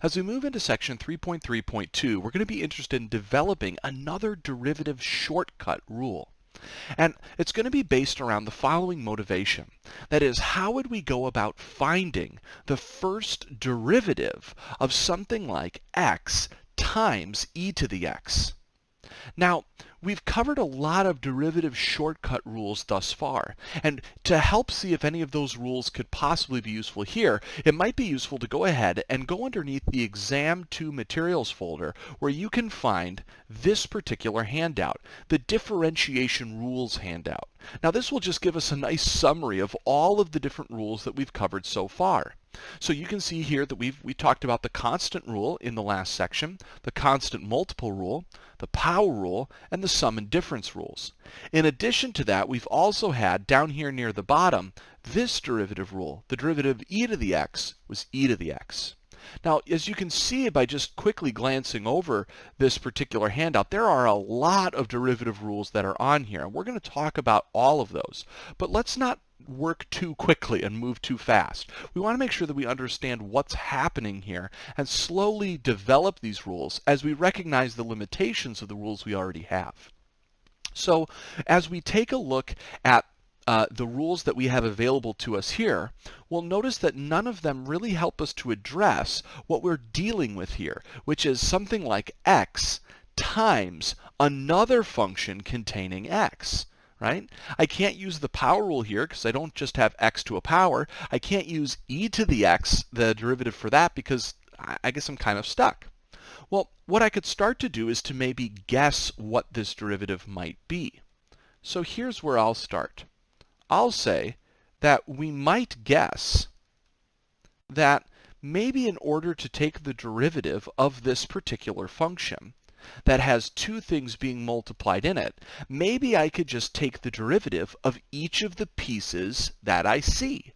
As we move into section 3.3.2, we're going to be interested in developing another derivative shortcut rule. And it's going to be based around the following motivation. That is, how would we go about finding the first derivative of something like x times e to the x? Now, we've covered a lot of derivative shortcut rules thus far, and to help see if any of those rules could possibly be useful here, it might be useful to go ahead and go underneath the Exam 2 Materials folder where you can find this particular handout, the Differentiation Rules handout. Now, this will just give us a nice summary of all of the different rules that we've covered so far. So you can see here that we talked about the constant rule in the last section, the constant multiple rule, the power rule, and the sum and difference rules. In addition to that, we've also had, down here near the bottom, this derivative rule. The derivative of e to the x was e to the x. Now, as you can see by just quickly glancing over this particular handout, there are a lot of derivative rules that are on here, and we're going to talk about all of those. But let's not work too quickly and move too fast. We want to make sure that we understand what's happening here and slowly develop these rules as we recognize the limitations of the rules we already have. So as we take a look at the rules that we have available to us here, we'll notice that none of them really help us to address what we're dealing with here, which is something like x times another function containing x. Right? I can't use the power rule here because I don't just have x to a power. I can't use e to the x, the derivative for that, because I guess I'm kind of stuck. Well, what I could start to do is to maybe guess what this derivative might be. So here's where I'll start. I'll say that we might guess that maybe in order to take the derivative of this particular function that has two things being multiplied in it, maybe I could just take the derivative of each of the pieces that I see.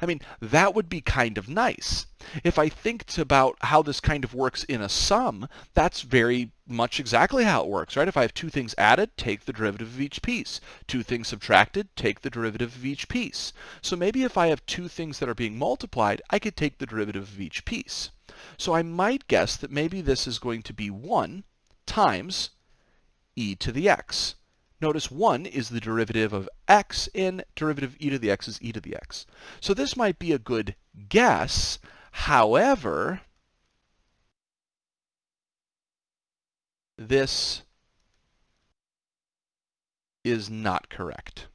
I mean, that would be kind of nice. If I think about how this kind of works in a sum, that's very much exactly how it works, right? If I have two things added, take the derivative of each piece. Two things subtracted, take the derivative of each piece. So maybe if I have two things that are being multiplied, I could take the derivative of each piece. So I might guess that maybe this is going to be 1 times e to the x. Notice 1 is the derivative of x, and derivative of e to the x is e to the x. So this might be a good guess. However, this is not correct.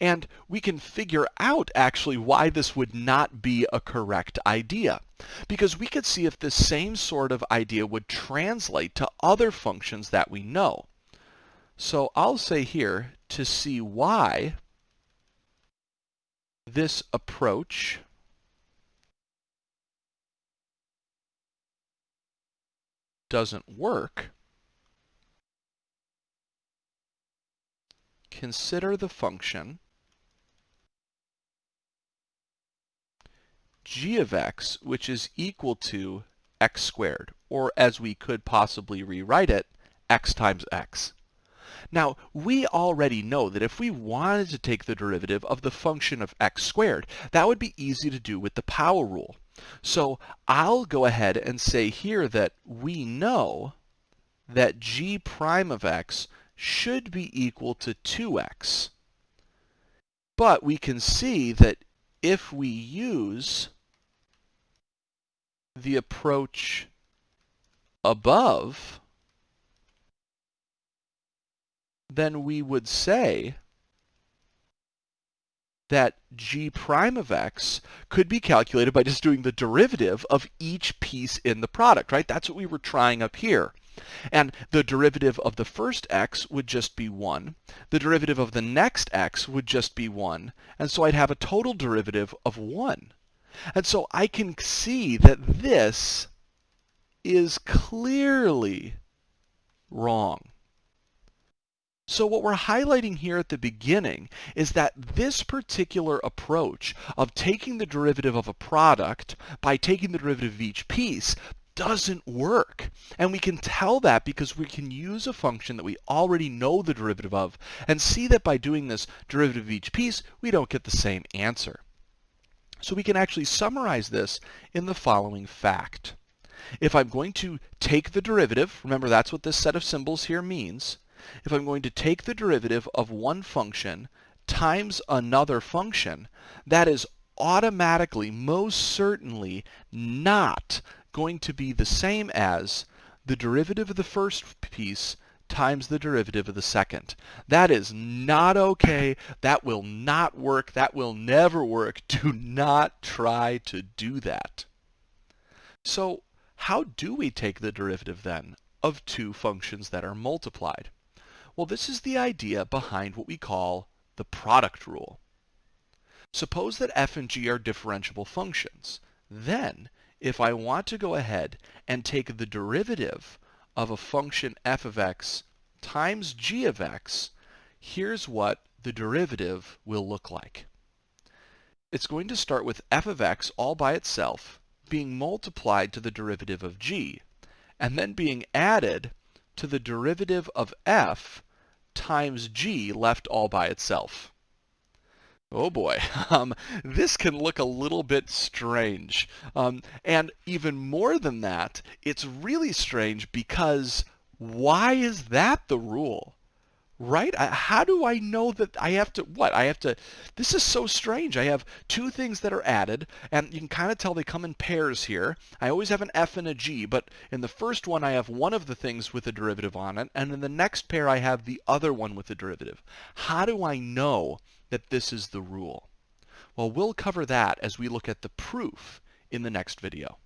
And we can figure out actually why this would not be a correct idea. Because we could see if this same sort of idea would translate to other functions that we know. So I'll say here, to see why this approach doesn't work, consider the function g of x, which is equal to x squared, or as we could possibly rewrite it, x times x. Now, we already know that if we wanted to take the derivative of the function of x squared, that would be easy to do with the power rule. So I'll go ahead and say here that we know that g prime of x should be equal to 2x. But we can see that if we use the approach above, then we would say that g prime of x could be calculated by just doing the derivative of each piece in the product, right? That's what we were trying up here. And the derivative of the first x would just be 1. The derivative of the next x would just be 1. And so I'd have a total derivative of 1. And so I can see that this is clearly wrong. So what we're highlighting here at the beginning is that this particular approach of taking the derivative of a product by taking the derivative of each piece doesn't work. And we can tell that because we can use a function that we already know the derivative of and see that by doing this derivative of each piece, we don't get the same answer. So we can actually summarize this in the following fact. If I'm going to take the derivative, remember that's what this set of symbols here means, if I'm going to take the derivative of one function times another function, that is automatically, most certainly, not going to be the same as the derivative of the first piece times the derivative of the second. That is not okay. That will not work. That will never work. Do not try to do that. So how do we take the derivative then of two functions that are multiplied? Well, this is the idea behind what we call the product rule. Suppose that f and g are differentiable functions. Then, if I want to go ahead and take the derivative of a function f of x times g of x, here's what the derivative will look like. It's going to start with f of x all by itself being multiplied to the derivative of g, and then being added to the derivative of f times g left all by itself. Oh boy, this can look a little bit strange. And even more than that, it's really strange because why is that the rule? Right? How do I know that I have to, what? This is so strange. I have two things that are added, and you can kind of tell they come in pairs here. I always have an f and a g, but in the first one I have one of the things with a derivative on it, and in the next pair I have the other one with a derivative. How do I know that this is the rule? Well, we'll cover that as we look at the proof in the next video.